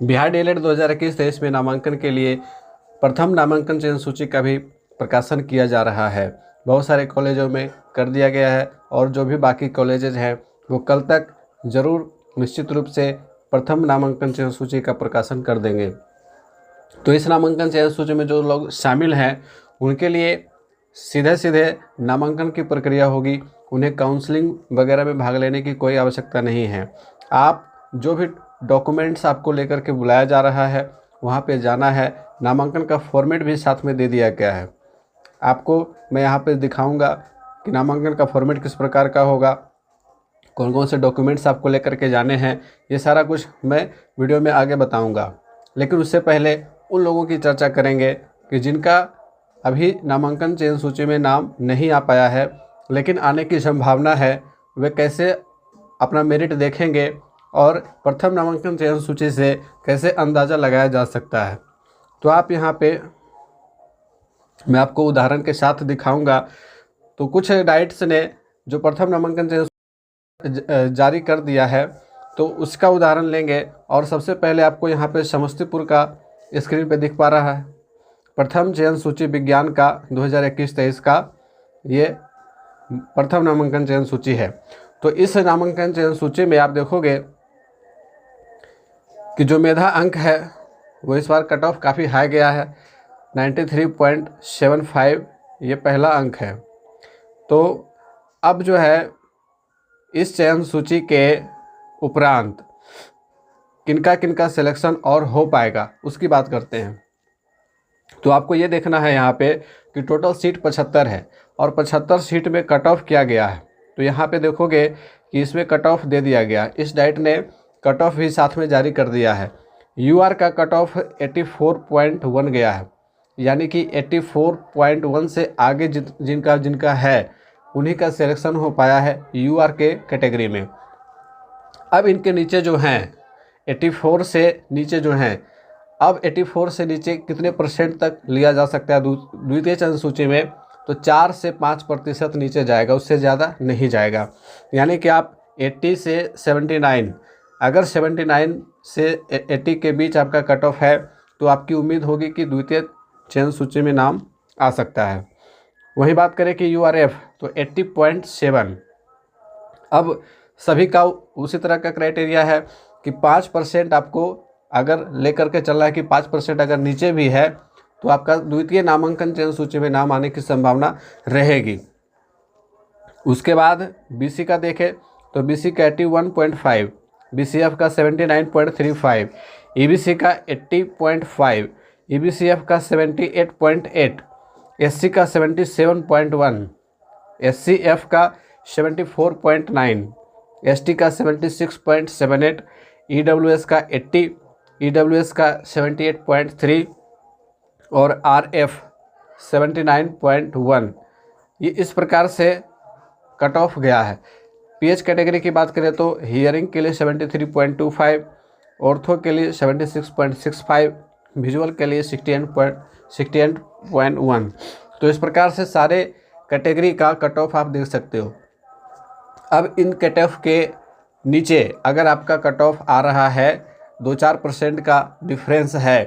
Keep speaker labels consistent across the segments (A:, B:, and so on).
A: Bihar DElEd 2021-23 में नामांकन के लिए प्रथम नामांकन चयन सूची का भी प्रकाशन किया जा रहा है। बहुत सारे कॉलेजों में कर दिया गया है और जो भी बाकी कॉलेजेज हैं वो कल तक ज़रूर निश्चित रूप से प्रथम नामांकन चयन सूची का प्रकाशन कर देंगे। तो इस नामांकन चयन सूची में जो लोग शामिल हैं उनके लिए सीधे सीधे नामांकन की प्रक्रिया होगी। उन्हें काउंसलिंग वगैरह में भाग लेने की कोई आवश्यकता नहीं है। आप जो भी डॉक्यूमेंट्स आपको लेकर के बुलाया जा रहा है वहाँ पे जाना है। नामांकन का फॉर्मेट भी साथ में दे दिया गया है। आपको मैं यहाँ पे दिखाऊंगा कि नामांकन का फॉर्मेट किस प्रकार का होगा, कौन कौन से डॉक्यूमेंट्स आपको लेकर के जाने हैं, ये सारा कुछ मैं वीडियो में आगे बताऊंगा। लेकिन उससे पहले उन लोगों की चर्चा करेंगे कि जिनका अभी नामांकन चयन सूची में नाम नहीं आ पाया है लेकिन आने की संभावना है, वे कैसे अपना मेरिट देखेंगे और प्रथम नामांकन चयन सूची से कैसे अंदाज़ा लगाया जा सकता है। तो आप यहाँ पे मैं आपको उदाहरण के साथ दिखाऊंगा। तो कुछ डाइट्स ने जो प्रथम नामांकन चयन जारी कर दिया है तो उसका उदाहरण लेंगे। और सबसे पहले आपको यहाँ पे समस्तीपुर का स्क्रीन पे दिख पा रहा है प्रथम चयन सूची विज्ञान का 2021-23 का ये प्रथम नामांकन चयन सूची है। तो इस नामांकन चयन सूची में आप देखोगे कि जो मेधा अंक है वो इस बार कट ऑफ काफ़ी हाई गया है, 93.75 ये पहला अंक है। तो अब जो है इस चयन सूची के उपरांत किनका किनका सिलेक्शन और हो पाएगा उसकी बात करते हैं। तो आपको ये देखना है यहाँ पे कि टोटल सीट 75 है और 75 सीट में कट ऑफ किया गया है। तो यहाँ पे देखोगे कि इसमें कट ऑफ दे दिया गया। इस डाइट ने कट ऑफ भी साथ में जारी कर दिया है। यूआर का कट ऑफ 84.1 गया है, यानी कि 84.1 से आगे जिनका जिनका है उन्हीं का सिलेक्शन हो पाया है यूआर के कैटेगरी में। अब इनके नीचे जो हैं 84 से नीचे जो हैं, अब 84 से नीचे कितने परसेंट तक लिया जा सकता है द्वितीय चयन सूची में, तो 4 से 5% नीचे जाएगा, उससे ज़्यादा नहीं जाएगा। यानी कि आप 80 से 79, अगर 79 से 80 के बीच आपका कट ऑफ है तो आपकी उम्मीद होगी कि द्वितीय चयन सूची में नाम आ सकता है। वहीं बात करें कि यूआरएफ तो 80.7। अब सभी का उसी तरह का क्राइटेरिया है कि 5% आपको अगर लेकर के चलना है कि 5% अगर नीचे भी है तो आपका द्वितीय नामांकन चयन सूची में नाम आने की संभावना रहेगी। उसके बाद बीसी का देखें तो बीसी का 81.5, बीसीएफ का 79.35, ईबीसी का 80.5, ईबीसीएफ का 78.8, एससी का 77.1, एससीएफ का 74.9, एसटी का 76.78, ईडब्ल्यूएस का 80, ईडब्ल्यूएस का 78.3 और आरएफ 79.1। ये इस प्रकार से कट ऑफ गया है। पीएच कैटेगरी की बात करें तो हियरिंग के लिए 73.25, ऑर्थो के लिए 76.65, विजुअल के लिए 68.1। तो इस प्रकार से सारे कैटेगरी का कट ऑफ आप देख सकते हो। अब इन कट ऑफ के नीचे अगर आपका कट ऑफ आ रहा है 2-4% का डिफरेंस है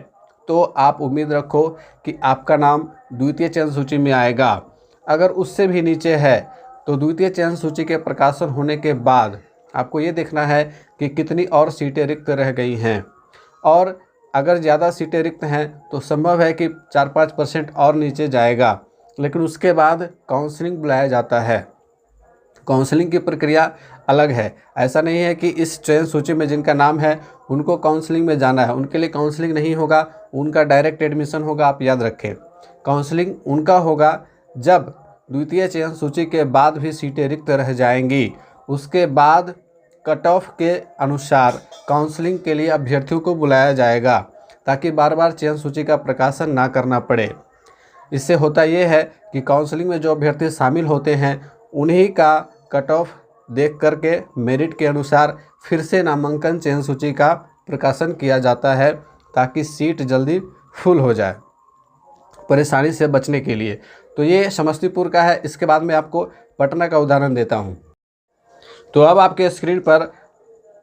A: तो आप उम्मीद रखो कि आपका नाम द्वितीय चयन सूची में आएगा। अगर उससे भी नीचे है तो द्वितीय चयन सूची के प्रकाशन होने के बाद आपको ये देखना है कि कितनी और सीटें रिक्त रह गई हैं, और अगर ज़्यादा सीटें रिक्त हैं तो संभव है कि 4-5% और नीचे जाएगा। लेकिन उसके बाद काउंसलिंग बुलाया जाता है। काउंसलिंग की प्रक्रिया अलग है। ऐसा नहीं है कि इस चयन सूची में जिनका नाम है उनको काउंसलिंग में जाना है, उनके लिए काउंसलिंग नहीं होगा, उनका डायरेक्ट एडमिशन होगा। आप याद रखें, काउंसलिंग उनका होगा जब द्वितीय चयन सूची के बाद भी सीटें रिक्त रह जाएंगी। उसके बाद कट ऑफ के अनुसार काउंसलिंग के लिए अभ्यर्थियों को बुलाया जाएगा ताकि बार बार चयन सूची का प्रकाशन ना करना पड़े। इससे होता यह है कि काउंसलिंग में जो अभ्यर्थी शामिल होते हैं उन्हीं का कट ऑफ देख करके मेरिट के अनुसार फिर से नामांकन चयन सूची का प्रकाशन किया जाता है ताकि सीट जल्दी फुल हो जाए, परेशानी से बचने के लिए। तो ये समस्तीपुर का है। इसके बाद मैं आपको पटना का उदाहरण देता हूँ। तो अब आपके स्क्रीन पर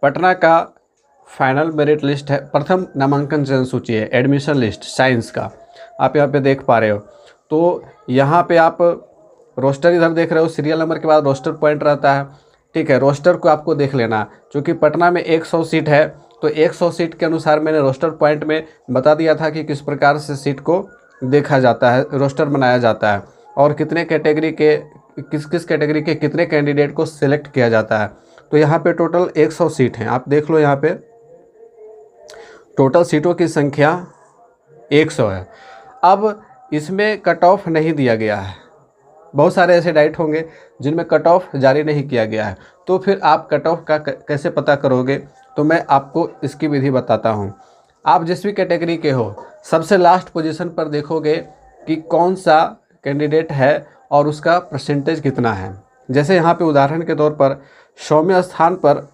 A: पटना का फाइनल मेरिट लिस्ट है, प्रथम नामांकन चयन सूची है, एडमिशन लिस्ट साइंस का, आप यहाँ पे देख पा रहे हो। तो यहाँ पे आप रोस्टर इधर देख रहे हो, सीरियल नंबर के बाद रोस्टर पॉइंट रहता है, ठीक है। रोस्टर को आपको देख लेना, क्योंकि पटना में 100 सीट है, तो 100 सीट के अनुसार मैंने रोस्टर पॉइंट में बता दिया था कि किस प्रकार से सीट को देखा जाता है, रोस्टर बनाया जाता है, और कितने कैटेगरी के किस किस कैटेगरी के कितने कैंडिडेट को सिलेक्ट किया जाता है। तो यहाँ पे टोटल 100 सीट हैं, आप देख लो, यहाँ पे टोटल सीटों की संख्या 100 है। अब इसमें कट ऑफ नहीं दिया गया है, बहुत सारे ऐसे डाइट होंगे जिनमें कट ऑफ जारी नहीं किया गया है, तो फिर आप कट ऑफ का कैसे पता करोगे, तो मैं आपको इसकी विधि बताता हूँ। आप जिस भी कैटेगरी के हो, सबसे लास्ट पोजीशन पर देखोगे कि कौन सा कैंडिडेट है और उसका परसेंटेज कितना है। जैसे यहाँ पे उदाहरण के तौर पर 100वें स्थान पर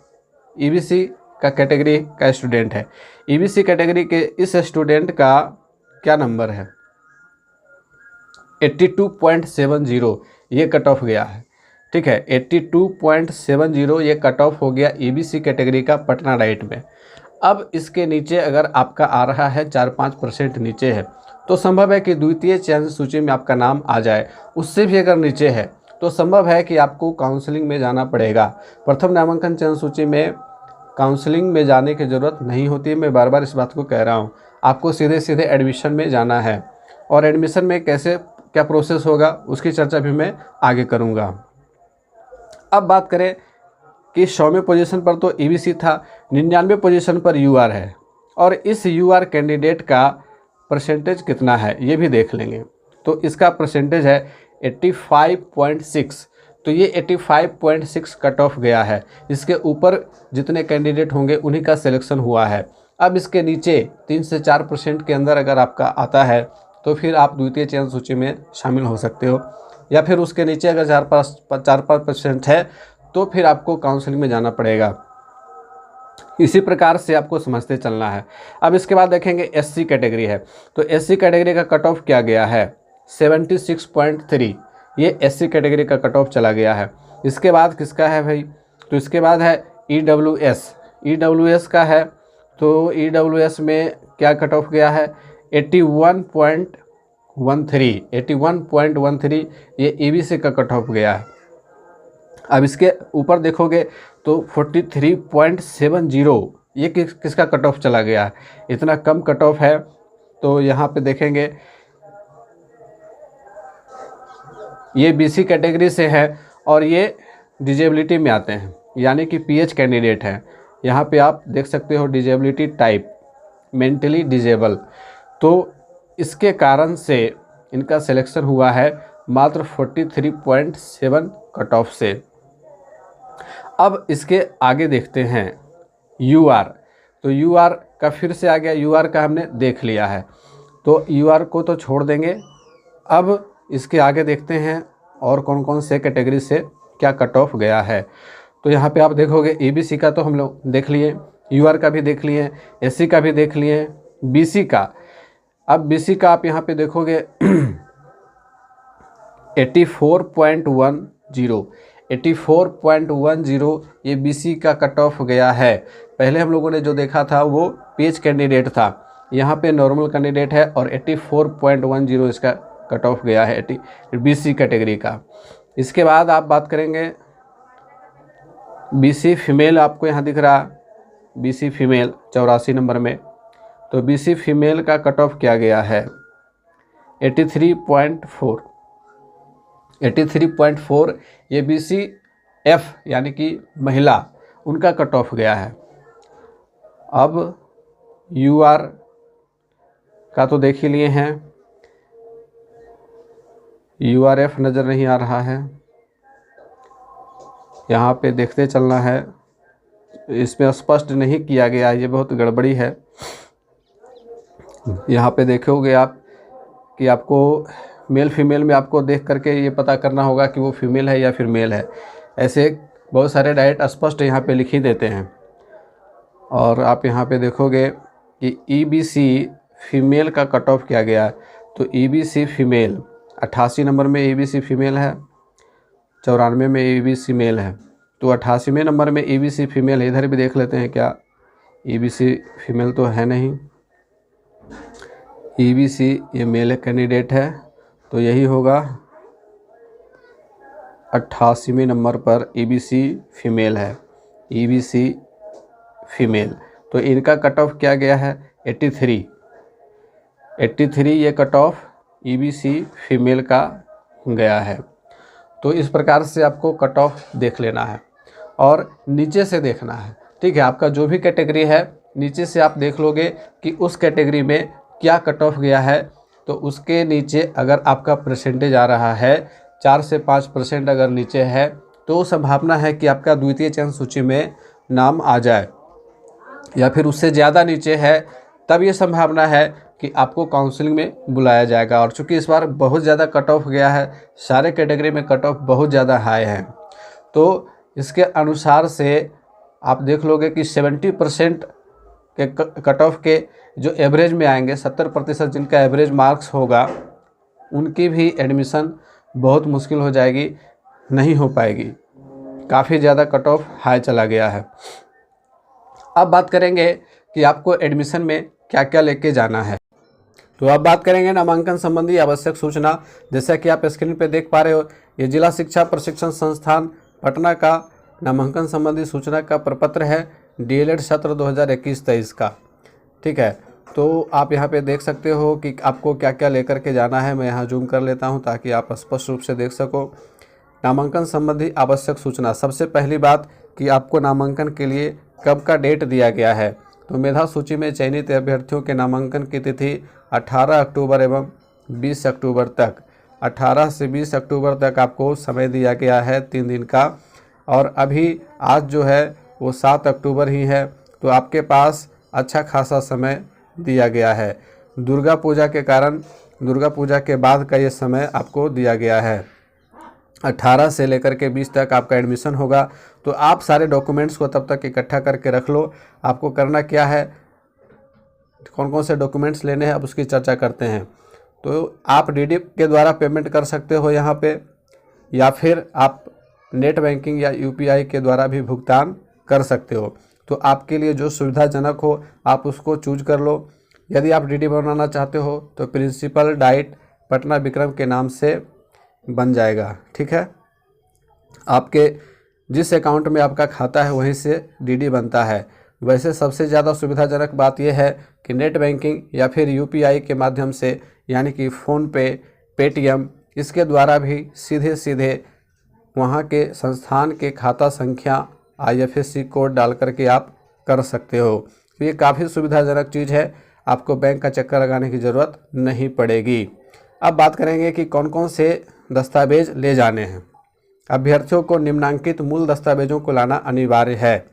A: ईबीसी का कैटेगरी का स्टूडेंट है। ईबीसी कैटेगरी के इस स्टूडेंट का क्या नंबर है, 82.70, ये कट ऑफ गया है, ठीक है। 82.70 ये कट ऑफ हो गया ईबीसी कैटेगरी का पटना डाइट में। अब इसके नीचे अगर आपका आ रहा है 4-5% नीचे है, तो संभव है कि द्वितीय चयन सूची में आपका नाम आ जाए। उससे भी अगर नीचे है तो संभव है कि आपको काउंसलिंग में जाना पड़ेगा। प्रथम नामांकन चयन सूची में काउंसलिंग में जाने की ज़रूरत नहीं होती, मैं बार बार इस बात को कह रहा हूँ। आपको सीधे सीधे एडमिशन में जाना है, और एडमिशन में कैसे क्या प्रोसेस होगा उसकी चर्चा भी मैं आगे करूँगा। अब बात करें कि 100वें पोजीशन पर तो ईबीसी था, 99वें पोजीशन पर यूआर है, और इस यूआर कैंडिडेट का परसेंटेज कितना है ये भी देख लेंगे। तो इसका परसेंटेज है 85.6, तो ये 85.6 कट ऑफ गया है। इसके ऊपर जितने कैंडिडेट होंगे उन्हीं का सिलेक्शन हुआ है। अब इसके नीचे 3 से 4% के अंदर अगर आपका आता है तो फिर आप द्वितीय चयन सूची में शामिल हो सकते हो, या फिर उसके नीचे अगर 4-5% है तो फिर आपको काउंसलिंग में जाना पड़ेगा। इसी प्रकार से आपको समझते चलना है। अब इसके बाद देखेंगे एससी कैटेगरी है, तो एससी कैटेगरी का कट ऑफ क्या गया है 76.3, ये एससी कैटेगरी का कट ऑफ चला गया है। इसके बाद किसका है भाई, तो इसके बाद है ईडब्ल्यूएस। ईडब्ल्यूएस का है, तो ईडब्ल्यूएस में क्या कट ऑफ गया है 81.13, ये ईबीसी का कट ऑफ गया है। अब इसके ऊपर देखोगे तो 43.70, ये किसका कट ऑफ चला गया है, इतना कम कट ऑफ है। तो यहाँ पे देखेंगे ये बीसी कैटेगरी से है, और ये डिजेबिलिटी में आते हैं, यानी कि पीएच कैंडिडेट हैं। यहाँ पे आप देख सकते हो डिजेबिलिटी टाइप, मेंटली डिजेबल, तो इसके कारण से इनका सिलेक्शन हुआ है मात्र 43.7 कट ऑफ से। अब इसके आगे देखते हैं यूआर, तो यूआर का फिर से आ गया, यूआर का हमने देख लिया है, तो यूआर को तो छोड़ देंगे। अब इसके आगे देखते हैं और कौन कौन से कैटेगरी से क्या कट ऑफ गया है। तो यहाँ पे आप देखोगे ईबीसी का तो हम लोग देख लिए, यूआर का भी देख लिए, एससी का भी देख लिए, बीसी का। अब बीसी का आप यहाँ पे देखोगे 84.10, ये बीसी का कट ऑफ गया है। पहले हम लोगों ने जो देखा था वो पीएच कैंडिडेट था, यहाँ पे नॉर्मल कैंडिडेट है, और 84.10 इसका कट ऑफ गया है बीसी कैटेगरी का। इसके बाद आप बात करेंगे बीसी फीमेल, आपको यहाँ दिख रहा बीसी फीमेल 84 नंबर में, तो बीसी फीमेल का कट ऑफ क्या गया है 83.4, ये बीसी एफ यानी कि महिला, उनका कट ऑफ गया है। अब यूआर का तो देख ही लिए हैं, यूआरएफ नज़र नहीं आ रहा है, यहाँ पे देखते चलना है, इसमें स्पष्ट नहीं किया गया, ये बहुत गड़बड़ी है। यहाँ पे देखोगे आप कि आपको मेल फीमेल में आपको देख करके ये पता करना होगा कि वो फीमेल है या फिर मेल है। ऐसे बहुत सारे डाइट स्पष्ट यहाँ पे लिख ही देते हैं। और आप यहाँ पे देखोगे कि ईबीसी फीमेल का कट ऑफ क्या गया है, तो ईबीसी फीमेल 88 नंबर में ईबीसी फीमेल है, 94 में ईबीसी मेल है, तो 88वें नंबर में ईबीसी फीमेल है। इधर भी देख लेते हैं क्या EBC फीमेल तो है नहीं, EBC ये मेल कैंडिडेट है, तो यही होगा 88वें नंबर पर EBC फीमेल है, EBC फीमेल। तो इनका कट ऑफ क्या गया है 83 ये कट ऑफ EBC फीमेल का गया है। तो इस प्रकार से आपको कट ऑफ देख लेना है और नीचे से देखना है, ठीक है। आपका जो भी कैटेगरी है नीचे से आप देख लोगे कि उस कैटेगरी में क्या कट ऑफ गया है, तो उसके नीचे अगर आपका परसेंटेज आ रहा है 4 से 5% अगर नीचे है तो संभावना है कि आपका द्वितीय चयन सूची में नाम आ जाए, या फिर उससे ज़्यादा नीचे है तब ये संभावना है कि आपको काउंसलिंग में बुलाया जाएगा। और चूंकि इस बार बहुत ज़्यादा कट ऑफ गया है, सारे कैटेगरी में कट ऑफ बहुत ज़्यादा हाई है, तो इसके अनुसार से आप देख लोगे कि 70% के कट ऑफ के जो एवरेज में आएंगे, 70% जिनका एवरेज मार्क्स होगा उनकी भी एडमिशन बहुत मुश्किल हो जाएगी, नहीं हो पाएगी। काफ़ी ज़्यादा कट ऑफ हाई चला गया है। अब बात करेंगे कि आपको एडमिशन में क्या क्या लेके जाना है। तो अब बात करेंगे नामांकन संबंधी आवश्यक सूचना। जैसा कि आप स्क्रीन पे देख पा रहे हो, ये जिला शिक्षा प्रशिक्षण संस्थान पटना का नामांकन संबंधी सूचना का प्रपत्र है DELED सत्र 2021-23 का, ठीक है। तो आप यहाँ पे देख सकते हो कि आपको क्या क्या लेकर के जाना है। मैं यहाँ जूम कर लेता हूँ ताकि आप स्पष्ट रूप से देख सको। नामांकन संबंधी आवश्यक सूचना, सबसे पहली बात कि आपको नामांकन के लिए कब का डेट दिया गया है। तो मेधा सूची में चयनित अभ्यर्थियों के नामांकन की तिथि 18 अक्टूबर एवं 20 अक्टूबर तक, 18 से 20 अक्टूबर तक आपको समय दिया गया है 3 दिन का। और अभी आज जो है वो 7 अक्टूबर ही है, तो आपके पास अच्छा खासा समय दिया गया है। दुर्गा पूजा के कारण दुर्गा पूजा के बाद का ये समय आपको दिया गया है। 18 से लेकर के 20 तक आपका एडमिशन होगा। तो आप सारे डॉक्यूमेंट्स को तब तक इकट्ठा करके रख लो। आपको करना क्या है, कौन कौन से डॉक्यूमेंट्स लेने हैं अब उसकी चर्चा करते हैं। तो आप DD के द्वारा पेमेंट कर सकते हो यहाँ पे, या फिर आप नेट बैंकिंग या UPI के द्वारा भी भुगतान कर सकते हो। तो आपके लिए जो सुविधाजनक हो आप उसको चूज कर लो। यदि आप DD बनाना चाहते हो तो प्रिंसिपल डाइट पटना विक्रम के नाम से बन जाएगा, ठीक है। आपके जिस अकाउंट में आपका खाता है वहीं से DD बनता है। वैसे सबसे ज़्यादा सुविधाजनक बात यह है कि नेट बैंकिंग या फिर UPI के माध्यम से, यानी कि फ़ोनपे, पेटीएम, इसके द्वारा भी सीधे सीधे वहाँ के संस्थान के खाता संख्या IFSC कोड डाल करके आप कर सकते हो। तो ये काफ़ी सुविधाजनक चीज़ है, आपको बैंक का चक्कर लगाने की ज़रूरत नहीं पड़ेगी। अब बात करेंगे कि कौन कौन से दस्तावेज ले जाने हैं। अभ्यर्थियों को निम्नांकित मूल दस्तावेजों को लाना अनिवार्य है।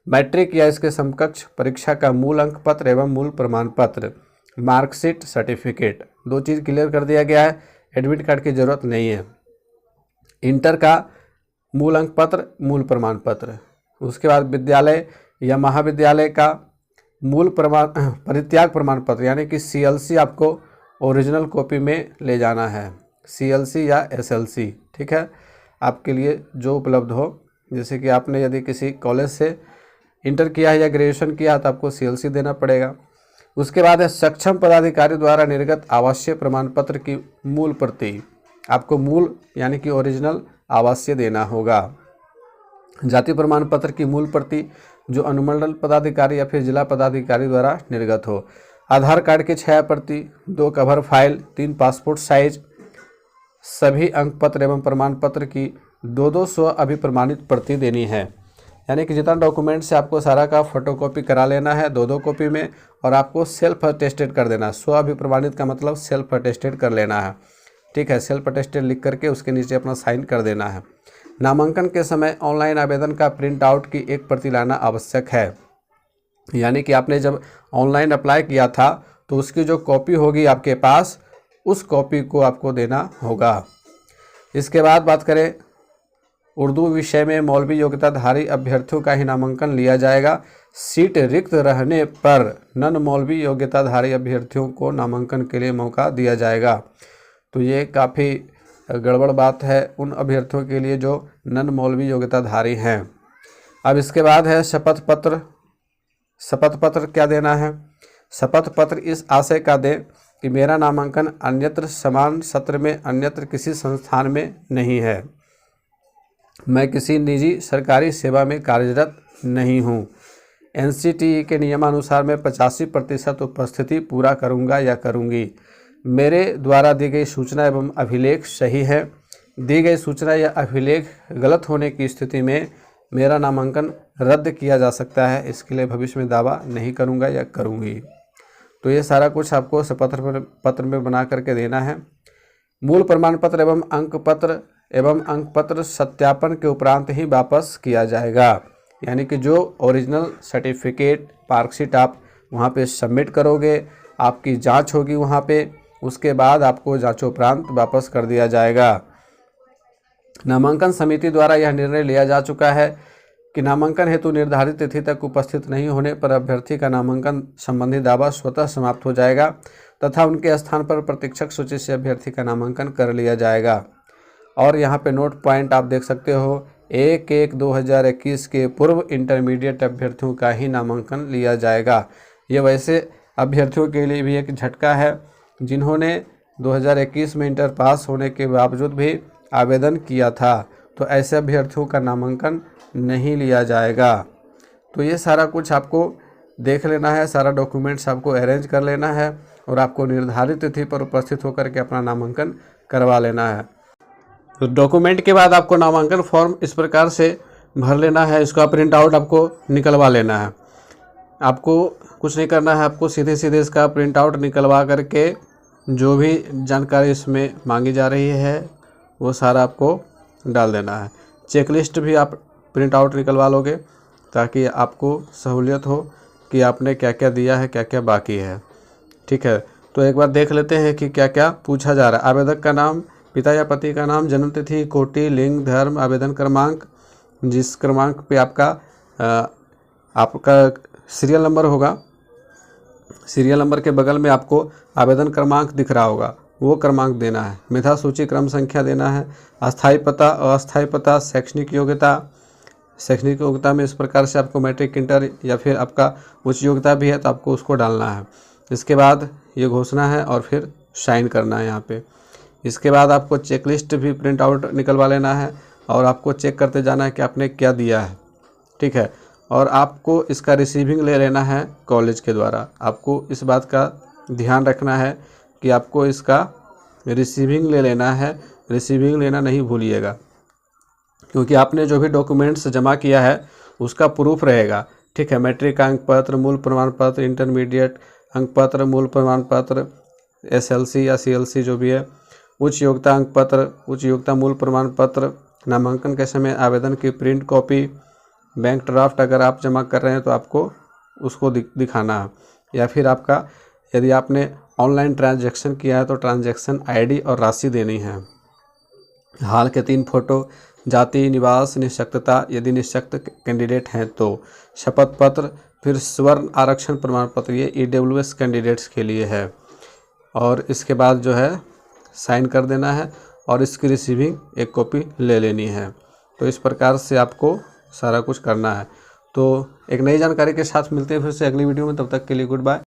A: मैट्रिक या इसके समकक्ष परीक्षा का मूल अंक पत्र एवं मूल प्रमाण पत्र, मार्कशीट, सर्टिफिकेट, 2 चीज़ क्लियर कर दिया गया है। एडमिट कार्ड की ज़रूरत नहीं है। इंटर का मूल अंक पत्र, मूल प्रमाण पत्र, उसके बाद विद्यालय या महाविद्यालय का मूल परित्याग प्रमाण पत्र यानी कि CLC आपको ओरिजिनल कॉपी में ले जाना है, CLC या SLC, ठीक है, आपके लिए जो उपलब्ध हो। जैसे कि आपने यदि किसी कॉलेज से इंटर किया है या ग्रेजुएशन किया तो आपको CLC देना पड़ेगा। उसके बाद है सक्षम पदाधिकारी द्वारा निर्गत आवासीय प्रमाण पत्र की मूल प्रति, आपको मूल यानी कि ओरिजिनल आवासीय देना होगा। जाति प्रमाण पत्र की मूल प्रति जो अनुमंडल पदाधिकारी या फिर जिला पदाधिकारी द्वारा निर्गत हो। आधार कार्ड की 6 प्रति, 2 कवर फाइल, 3 पासपोर्ट साइज, सभी अंक पत्र एवं प्रमाण पत्र की 2-2 स्व अभिप्रमाणित प्रति देनी है। यानी कि जितना डॉक्यूमेंट है आपको सारा का फोटोकॉपी करा लेना है 2-2 कॉपी में, और आपको सेल्फ अटेस्टेड कर देना है। स्व अभिप्रमाणित का मतलब सेल्फ अटेस्टेड कर लेना है, ठीक है। सेल्फ अटेस्टेड लिख करके उसके नीचे अपना साइन कर देना है। नामांकन के समय ऑनलाइन आवेदन का प्रिंट आउट की 1 प्रति लाना आवश्यक है। यानी कि आपने जब ऑनलाइन अप्लाई किया था तो उसकी जो कॉपी होगी आपके पास, उस कॉपी को आपको देना होगा। इसके बाद बात करें उर्दू विषय में मौलवी योग्यताधारी अभ्यर्थियों का ही नामांकन लिया जाएगा। सीट रिक्त रहने पर नन मौलवी योग्यताधारी अभ्यर्थियों को नामांकन के लिए मौका दिया जाएगा। तो ये काफ़ी गड़बड़ बात है उन अभ्यर्थियों के लिए जो नन मौलवी योग्यताधारी हैं। अब इसके बाद है शपथ पत्र शपथ पत्र क्या देना है? शपथ पत्र इस आशय का दें कि मेरा नामांकन अन्यत्र समान सत्र में अन्यत्र किसी संस्थान में नहीं है। मैं किसी निजी सरकारी सेवा में कार्यरत नहीं हूँ। NCTE के नियमानुसार मैं 85% उपस्थिति पूरा करूँगा या करूँगी। मेरे द्वारा दी गई सूचना एवं अभिलेख सही है। दी गई सूचना या अभिलेख गलत होने की स्थिति में मेरा नामांकन रद्द किया जा सकता है। इसके लिए भविष्य में दावा नहीं करूँगा या करूँगी। तो ये सारा कुछ आपको शपथ पत्र में बना करके देना है। मूल प्रमाण पत्र एवं अंक पत्र सत्यापन के उपरांत ही वापस किया जाएगा। यानी कि जो ओरिजिनल सर्टिफिकेट मार्कशीट आप वहाँ पे सबमिट करोगे, आपकी जांच होगी वहाँ पे, उसके बाद आपको जांचोपरांत वापस कर दिया जाएगा। नामांकन समिति द्वारा यह निर्णय लिया जा चुका है कि नामांकन हेतु निर्धारित तिथि तक उपस्थित नहीं होने पर अभ्यर्थी का नामांकन संबंधी दावा स्वतः समाप्त हो जाएगा तथा उनके स्थान पर प्रतीक्षक सूची से अभ्यर्थी का नामांकन कर लिया जाएगा। और यहाँ पे नोट पॉइंट आप देख सकते हो, 1/1/2021 के पूर्व इंटरमीडिएट अभ्यर्थियों का ही नामांकन लिया जाएगा। ये वैसे अभ्यर्थियों के लिए भी एक झटका है जिन्होंने 2021 में इंटर पास होने के बावजूद भी आवेदन किया था, तो ऐसे अभ्यर्थियों का नामांकन नहीं लिया जाएगा। तो ये सारा कुछ आपको देख लेना है, सारा डॉक्यूमेंट्स आपको अरेंज कर लेना है और आपको निर्धारित तिथि पर उपस्थित होकर के अपना नामांकन करवा लेना है। तो डॉक्यूमेंट के बाद आपको नामांकन फॉर्म इस प्रकार से भर लेना है। इसका प्रिंट आउट आपको निकलवा लेना है। आपको कुछ नहीं करना है, आपको सीधे सीधे इसका प्रिंट आउट निकलवा करके जो भी जानकारी इसमें मांगी जा रही है वो सारा आपको डाल देना है। चेकलिस्ट भी आप प्रिंट आउट निकलवा लोगे ताकि आपको सहूलियत हो कि आपने क्या क्या दिया है, क्या क्या बाकी है। ठीक है, तो एक बार देख लेते हैं कि क्या क्या पूछा जा रहा है। आवेदक का नाम, पिता या पति का नाम, जन्मतिथि, कोटि, लिंग, धर्म, आवेदन क्रमांक, जिस क्रमांक पे आपका सीरियल नंबर होगा, सीरियल नंबर के बगल में आपको आवेदन क्रमांक दिख रहा होगा, वो क्रमांक देना है। मेधा सूची क्रम संख्या देना है। अस्थायी पता, अस्थायी पता, शैक्षणिक योग्यता में इस प्रकार से आपको मैट्रिक, इंटर या फिर आपका उच्च योग्यता भी है तो आपको उसको डालना है। इसके बाद ये घोषणा है और फिर साइन करना है यहाँ पे। इसके बाद आपको चेकलिस्ट भी प्रिंट आउट निकलवा लेना है और आपको चेक करते जाना है कि आपने क्या दिया है। ठीक है, और आपको इसका रिसीविंग ले लेना है कॉलेज के द्वारा। आपको इस बात का ध्यान रखना है कि आपको इसका रिसीविंग ले लेना है। रिसीविंग लेना नहीं भूलिएगा, क्योंकि आपने जो भी डॉक्यूमेंट्स जमा किया है उसका प्रूफ रहेगा। ठीक है, मैट्रिक अंक पत्र, मूल प्रमाण पत्र, इंटरमीडिएट अंक पत्र, मूल प्रमाण पत्र, SLC या CLC जो भी है, उच्च योग्यता अंक पत्र, उच्च योग्यता मूल प्रमाण पत्र, नामांकन के समय आवेदन की प्रिंट कॉपी, बैंक ड्राफ्ट अगर आप जमा कर रहे हैं तो आपको उसको दिखाना है। या फिर आपका यदि आपने ऑनलाइन ट्रांजैक्शन किया है तो ट्रांजैक्शन ID और राशि देनी है। हाल के 3 फोटो, जाति, निवास, निःशक्तता यदि निःशक्त कैंडिडेट हैं तो, शपथ पत्र, फिर स्वर्ण आरक्षण प्रमाण पत्र, ये EWS कैंडिडेट्स के लिए है। और इसके बाद जो है साइन कर देना है और इसकी रिसीविंग एक कॉपी ले लेनी है। तो इस प्रकार से आपको सारा कुछ करना है। तो एक नई जानकारी के साथ मिलते हैं फिर से अगली वीडियो में, तब तक के लिए गुड बाय।